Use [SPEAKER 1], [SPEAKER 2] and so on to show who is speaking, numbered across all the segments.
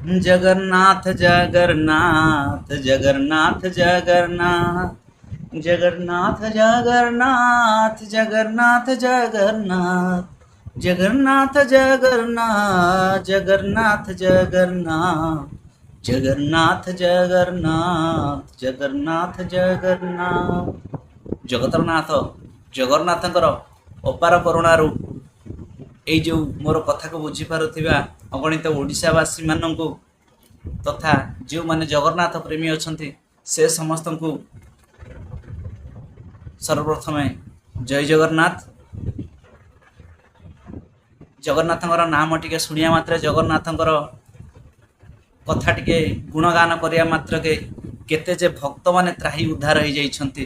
[SPEAKER 1] जगन्नाथ जगन्नाथ जगन्नाथ जगन्नाथ जगन्नाथ जगन्नाथ जगन्नाथ जगन्नाथ जगन्नाथ जगन्नाथ जगन्नाथ जगन्नाथ जगन्नाथ जगन्नाथ जगन्नाथ जगन्नाथ जगतर नाथ जगन्नाथଙ୍କର ଅପାର କରୁଣାରୁ ଏଇ ଯେଉଁ ମୋର କଥାକୁ ବୁଝିପାରୁଥିବା ଅଗଣିତ ଓଡ଼ିଶାବାସୀ ମାନଙ୍କୁ ତଥା ଯେଉଁମାନେ ଜଗନ୍ନାଥ ପ୍ରେମୀ ଅଛନ୍ତି ସେ ସମସ୍ତଙ୍କୁ ସର୍ବପ୍ରଥମେ ଜୟ ଜଗନ୍ନାଥ। ଜଗନ୍ନାଥଙ୍କର ନାମ ଟିକେ ଶୁଣିବା ମାତ୍ରେ ଜଗନ୍ନାଥଙ୍କର କଥା ଟିକେ ଗୁଣଗାନ କରିବା ମାତ୍ରକେ କେତେ ଯେ ଭକ୍ତମାନେ ତ୍ରାହି ଉଦ୍ଧାର ହୋଇଯାଇଛନ୍ତି।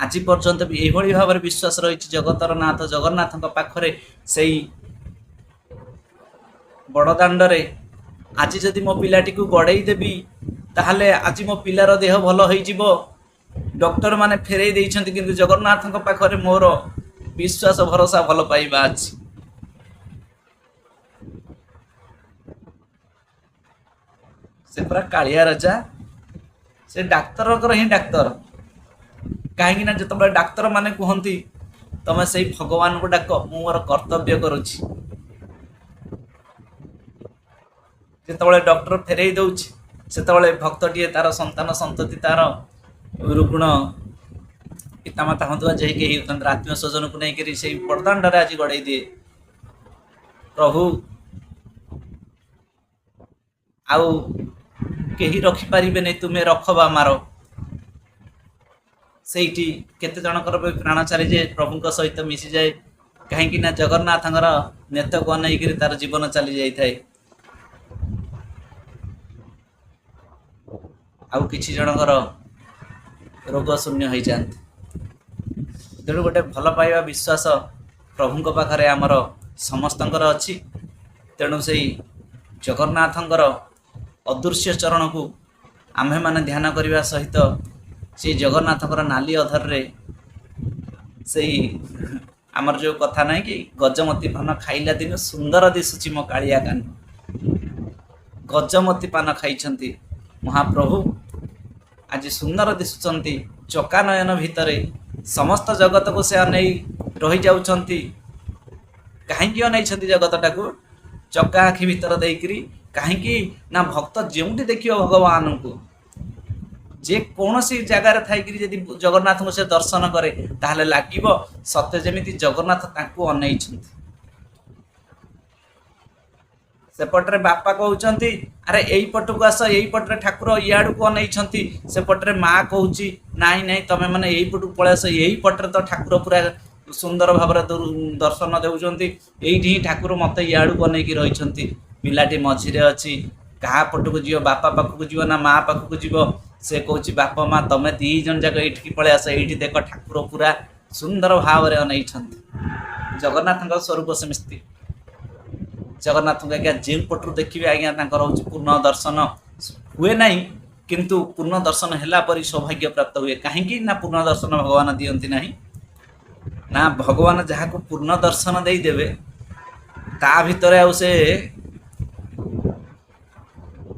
[SPEAKER 1] ଆଜି ପର୍ଯ୍ୟନ୍ତ ବି ଏଇଭଳି ଭାବରେ ବିଶ୍ୱାସ ରହିଛି ଜଗତର ନାଥ ଜଗନ୍ନାଥଙ୍କ ପାଖରେ ସେଇ ବଡ଼ଦାଣ୍ଡରେ ଆଜି ଯଦି ମୋ ପିଲାଟିକୁ ଗଡ଼େଇ ଦେବି ତାହେଲେ ଆଜି ମୋ ପିଲାର ଦେହ ଭଲ ହୋଇଯିବ। ଡକ୍ଟରମାନେ ଫେରେଇ ଦେଇଛନ୍ତି କିନ୍ତୁ ଜଗନ୍ନାଥଙ୍କ ପାଖରେ ମୋର ବିଶ୍ୱାସ ଭରସା ଭଲ ପାଇବା ଅଛି। ସେ ପୁରା କାଳିଆ ରାଜା, ସେ ଡାକ୍ତରଙ୍କର ହିଁ ଡାକ୍ତର। କାହିଁକି ନା ଯେତେବେଳେ ଡାକ୍ତର ମାନେ କୁହନ୍ତି ତମେ ସେଇ ଭଗବାନଙ୍କୁ ଡାକ, ମୁଁ ମୋର କର୍ତ୍ତବ୍ୟ କରୁଛି। ଯେତେବେଳେ ଡକ୍ଟର ଫେରେଇ ଦେଉଛି ସେତେବେଳେ ଭକ୍ତଟିଏ ତାର ସନ୍ତାନ ସନ୍ତତି ତାର ରୁଗ୍ଣ ପିତାମାତା ହୁଅନ୍ତୁ ବା ଯେହି କେହି ହେଉଛନ୍ତି ଆତ୍ମୀୟ ସ୍ୱଜନକୁ ନେଇକରି ସେଇ ବଡ଼ଦାଣ୍ଡରେ ଆଜି ଗଡ଼େଇ ଦିଏ। ପ୍ରଭୁ ଆଉ କେହି ରଖିପାରିବେନି, ତୁମେ ରଖ ବା ମାର। ସେଇଠି କେତେ ଜଣଙ୍କର ବି ପ୍ରାଣ ଚାଲିଯାଏ, ପ୍ରଭୁଙ୍କ ସହିତ ମିଶିଯାଏ। କାହିଁକି ନା ଜଗନ୍ନାଥଙ୍କର ନେତକୁ ଅନେଇକରି ତାର ଜୀବନ ଚାଲି ଯାଇଥାଏ। ଆଉ କିଛି ଜଣଙ୍କର ରୋଗ ଶୂନ୍ୟ ହୋଇଯାଆନ୍ତି। ତେଣୁ ଗୋଟେ ଭଲ ପାଇବା ବିଶ୍ୱାସ ପ୍ରଭୁଙ୍କ ପାଖରେ ଆମର ସମସ୍ତଙ୍କର ଅଛି। ତେଣୁ ସେଇ ଜଗନ୍ନାଥଙ୍କର ଅଦୃଶ୍ୟ ଚରଣକୁ ଆମ୍ଭେମାନେ ଧ୍ୟାନ କରିବା ସହିତ ସେଇ ଜଗନ୍ନାଥଙ୍କର ନାଲି ଅଧରରେ ସେଇ ଆମର ଯେଉଁ କଥା ନାହିଁ କି ଗଜମତି ପାନ ଖାଇଲା ଦିନ ସୁନ୍ଦର ଦିଶୁଛି ମୋ କାଳିଆ କାନ। ଗଜମତି ପାନ ଖାଇଛନ୍ତି ମହାପ୍ରଭୁ, ଆଜି ସୁନ୍ଦର ଦିଶୁଛନ୍ତି। ଚକାନୟନ ଭିତରେ ସମସ୍ତ ଜଗତକୁ ସେ ଅନେଇ ରହିଯାଉଛନ୍ତି। କାହିଁକି ଅନେଇଛନ୍ତି ଜଗତଟାକୁ ଚକା ଆଖି ଭିତର ଦେଇକରି? କାହିଁକି ନା ଭକ୍ତ ଯେଉଁଠି ଦେଖିବ ଭଗବାନଙ୍କୁ, ଯେକୌଣସି ଜାଗାରେ ଥାଇକିରି ଯଦି ଜଗନ୍ନାଥଙ୍କୁ ସେ ଦର୍ଶନ କରେ ତାହେଲେ ଲାଗିବ ସତେ ଯେମିତି ଜଗନ୍ନାଥ ତାଙ୍କୁ ଅନେଇଛନ୍ତି। ସେପଟରେ ବାପା କହୁଛନ୍ତି ଆରେ ଏଇପଟକୁ ଆସ, ଏଇପଟରେ ଠାକୁର ଇଆଡ଼କୁ ଅନେଇଛନ୍ତି। ସେପଟରେ ମା କହୁଛି ନାଇଁ ନାଇଁ ତମେ ମାନେ ଏଇପଟକୁ ପଳେଇ ଆସ, ଏଇପଟରେ ତ ଠାକୁର ପୁରା ସୁନ୍ଦର ଭାବରେ ଦର୍ଶନ ଦେଉଛନ୍ତି, ଏଇଠି ହିଁ ଠାକୁର ମୋତେ ଇଆଡ଼କୁ ଅନେଇକି ରହିଛନ୍ତି। ପିଲାଟି ମଝିରେ ଅଛି, କାହା ପଟକୁ ଯିବ, ବାପା ପାଖକୁ ଯିବ ନା ମା ପାଖକୁ ଯିବ? ସେ କହୁଛି ବାପା ମା ତମେ ଦୁଇ ଜଣ ଯାକ ଏଇଠିକି ପଳେଇ ଆସ, ଏଇଠି ଦେଖ ଠାକୁର ପୁରା ସୁନ୍ଦର ଭାବରେ ଅନେଇଛନ୍ତି। ଜଗନ୍ନାଥଙ୍କ ସ୍ୱରୂପ ସେମିତି। ଜଗନ୍ନାଥଙ୍କୁ ଆଜ୍ଞା ଯେଉଁ ପଟରୁ ଦେଖିବେ ଆଜ୍ଞା ତାଙ୍କର ହେଉଛି ପୂର୍ଣ୍ଣ ଦର୍ଶନ ହୁଏ ନାହିଁ, କିନ୍ତୁ ପୂର୍ଣ୍ଣ ଦର୍ଶନ ହେଲା ପରି ସୌଭାଗ୍ୟ ପ୍ରାପ୍ତ ହୁଏ। କାହିଁକି ନା ପୂର୍ଣ୍ଣ ଦର୍ଶନ ଭଗବାନ ଦିଅନ୍ତି ନାହିଁ ନା, ଭଗବାନ ଯାହାକୁ ପୂର୍ଣ୍ଣ ଦର୍ଶନ ଦେଇଦେବେ ତା ଭିତରେ ଆଉ ସେ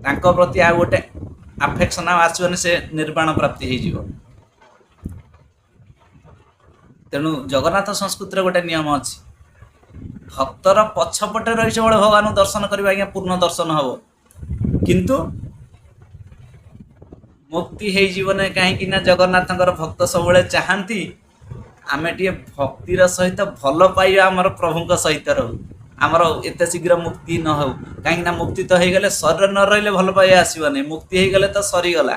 [SPEAKER 1] ତାଙ୍କ ପ୍ରତି ଆଉ ଗୋଟେ ଆଫେକ୍ସନ୍ ଆଉ ଆସିବନି, ସେ ନିର୍ବାଣ ପ୍ରାପ୍ତି ହେଇଯିବ। ତେଣୁ ଜଗନ୍ନାଥ ସଂସ୍କୃତିର ଗୋଟେ ନିୟମ ଅଛି, ଭକ୍ତର ପଛପଟେ ରହି ସବୁବେଳେ ଭଗବାନଙ୍କୁ ଦର୍ଶନ କରିବା ଆଜ୍ଞା ପୂର୍ଣ୍ଣ ଦର୍ଶନ ହବ, କିନ୍ତୁ ମୁକ୍ତି ହେଇଯିବ ନାହିଁ। କାହିଁକି ନା ଜଗନ୍ନାଥଙ୍କର ଭକ୍ତ ସବୁବେଳେ ଚାହାନ୍ତି ଆମେ ଟିକେ ଭକ୍ତିର ସହିତ ଭଲ ପାଇବା ଆମର ପ୍ରଭୁଙ୍କ ସହିତ ରହୁ, ଆମର ଏତେ ଶୀଘ୍ର ମୁକ୍ତି ନ ହଉ। କାହିଁକି ନା ମୁକ୍ତି ତ ହେଇଗଲେ ଶରୀର ନ ରହିଲେ ଭଲ ପାଇବା ଆସିବ ନାହିଁ, ମୁକ୍ତି ହେଇଗଲେ ତ ସରିଗଲା।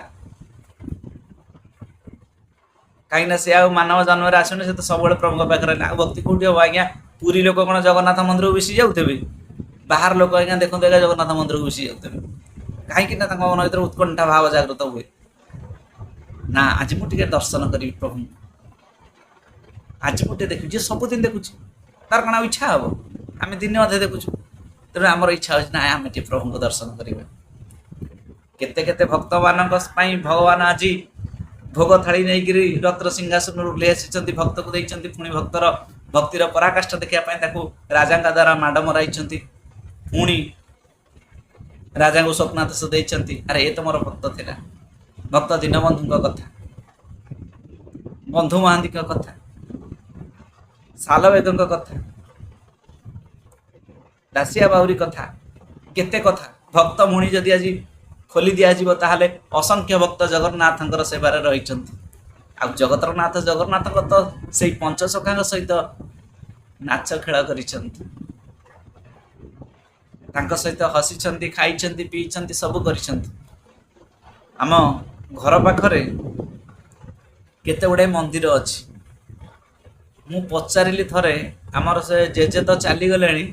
[SPEAKER 1] କାହିଁକି ନା ସେ ଆଉ ମାନବ ଜନ୍ମରେ ଆସୁନି, ସେ ତ ସବୁବେଳେ ପ୍ରଭୁଙ୍କ ପାଖରେ ରହିଲା। ଆଉ ଭକ୍ତି କୋଉଠି ହବ ଆଜ୍ଞା? ପୁରୀ ଲୋକ କ'ଣ ଜଗନ୍ନାଥ ମନ୍ଦିରକୁ ମିଶି ଯାଉଥିବେ? ବାହାର ଲୋକ ଆଜ୍ଞା ଦେଖନ୍ତୁ ଆଜ୍ଞା ଜଗନ୍ନାଥ ମନ୍ଦିରକୁ ମିଶି ଯାଉଥିବେ। କାହିଁକି ନା ତାଙ୍କ ମନ ଭିତରେ ଉତ୍କଣ୍ଠା ଭାବ ଜାଗ୍ରତ ହୁଏ, ନା ଆଜି ମୁଁ ଟିକେ ଦର୍ଶନ କରିବି ପ୍ରଭୁଙ୍କୁ, ଆଜି ମୁଁ ଟିକେ ଦେଖିବି। ଯିଏ ସବୁଦିନ ଦେଖୁଛି ତାର କ'ଣ ଆଉ ଇଚ୍ଛା ହବ? ଆମେ ଦିନେ ଅଧେ ଦେଖୁଛୁ, ତେଣୁ ଆମର ଇଚ୍ଛା ହେଉଛି ନା ଆମେ ଟିକେ ପ୍ରଭୁଙ୍କୁ ଦର୍ଶନ କରିବା। କେତେ କେତେ ଭକ୍ତମାନଙ୍କ ପାଇଁ ଭଗବାନ ଆଜି ଭୋଗ ଥାଳି ନେଇକରି ରତ୍ନ ସିଂହାସନରୁ ଓହ୍ଲେଇ ଆସିଛନ୍ତି, ଭକ୍ତକୁ ଦେଇଛନ୍ତି। ପୁଣି ଭକ୍ତର ଭକ୍ତିର ପରାକାଷ୍ଠା ଦେଖିବା ପାଇଁ ତାକୁ ରାଜାଙ୍କ ଦ୍ୱାରା ମାଡ଼ ମରାଇଛନ୍ତି। ପୁଣି राजा को स्वप्नादेश देइछंती। अरे ये तो मोर भक्त थिला, भक्त दीनबंधु कथा, बंधु महांती कथा, सालवेग कथा, दासिया बाउरी कथा, केते कथा भक्त मुनि जदि आज खोली दिया जीव ताहले असंख्य भक्त जगन्नाथंकर सेवारे रहिछंती। आ जगतर नाथ जगन्नाथ तो से पंचसखा सहित नाच खेल करिछंती, तांको सहित हसिछंती, खाइछंती, पीछंती, सब करिछंती। आम घर पाखरे केते गुडे मंदिर अछि। मु पचारिली थरे आमर से जेजे तो चली गले,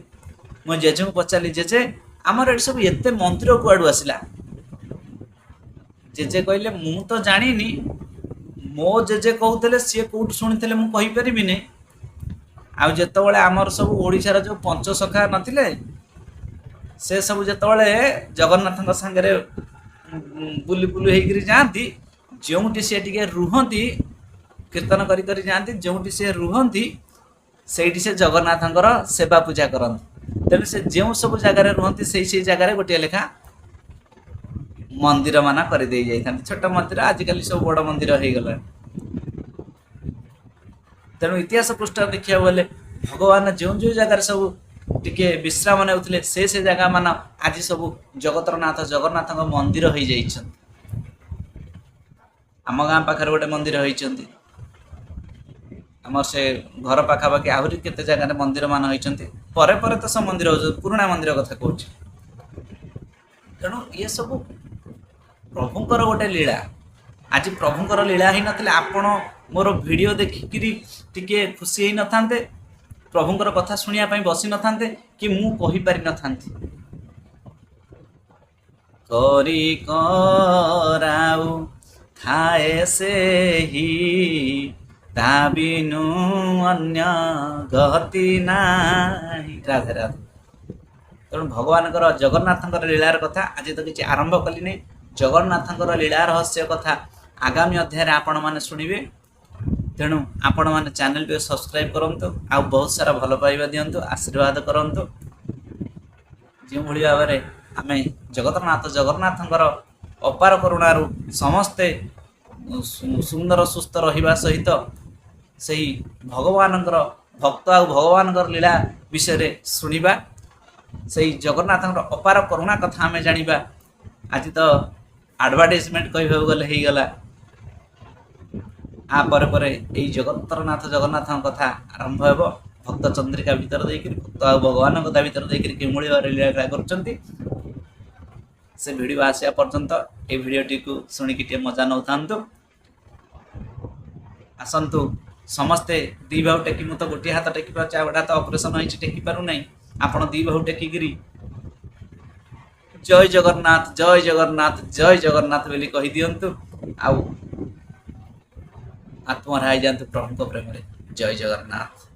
[SPEAKER 1] मो जेजे को पचारि जेजे आमर एट सब एते मंदिर कुआडू आसिला। जेजे कहले मु तो जानिनी, मो जेजे कहते सी कौट शुणी मु कहि परिबिनी। आ जेतबेले आमर सब ओडिशार जो पंचसखा नथिले से सब जेतबेले जगन्नाथ संगे बुली बुली होइकरी जाती, जोटी से टिके रुहंती कीर्तन करी करी जाती, जोटी से रुहंती सेठी से जगन्नाथंकर सेवा पूजा करती। तेणु से जो सब जगार रुहंती से जगार गोटे लेखा मंदिर माना कर दे जाता, छोट मंदिर आजिकल सब बड़ मंदिर हो गला। तेणु इतिहास पृष्ठ देखा गले भगवान जो जो जगार सब टिके विश्राम नेउथिले से जगह मान आज सब जगतरनाथ जगन्नाथ मंदिर हो जाइछन। आम गाँ पाखर गोटे मंदिर होइछंती, आमर से घर पाखापाखि आहरी केते जगह मंदिर मान होइछंती। परे परे तो सब मंदिर हो, पुराणा मंदिर कथा कहूँ। तेणु ये सब प्रभुंकर गोटे लीला। आज प्रभुंकर लीला ही नथिले आपण मोर वीडियो देखिकिरी टिके खुशी ही नथांते, प्रभुंकर कथा शुणिया पई बसी नथांते कि मु कहि पारि नथांती। करी कराउ थाए से ही ता बिनु अन्य गति नाही। राधे राधे। तेणु भगवानकर जगन्नाथंकर लीलार कथा आज तो किसी आरंभ कली नहीं। जगन्नाथंकर लीला रहस्य कथा आगामी अध्याय आपण माने शुणिबे। तेणु आपण माने चैनल पे सब्सक्राइब करंतु, आ बहुत सारा भल पाइबा दियंतु, आशीर्वाद करंतु। जो भली भाव में आमे जगतनाथ जगन्नाथंकर अपार करुणारू समस्ते सुंदर सुस्थ रहिबा सहित सही भगवानंकर भक्त आ भगवानंकर लीला विषय शुणिबा, सही जगन्नाथंकर अपार करुणा कथा आमे जानिबा। आज तो एडवर्टाइजमेंट कह गले हो गला। आ परे परे यही जगतरनाथ जगन्नाथ कथा आरंभ हो। भक्त चंद्रिका भीतर देकर भक्त आ भगवान कथा भीतर देकर केमूली लीला करछंती। से वीडियो आसिया पर्यंत ए वीडियोटी को शुणिकी टे मजा नौथांतु। आसंतु समस्ते दी बाहु टेकी, मु तो गोटे हाथ टेकी पार, गोटे हाथ ऑपरेशन होइछि टेकी पारु नै। आपण दी बाहु टेकीगिरी जय जगन्नाथ जय जगन्नाथ जय जगन्नाथ बोली कहि दियंतु। आउ आत्महरा जातु प्रभु प्रेम। जय जगन्नाथ।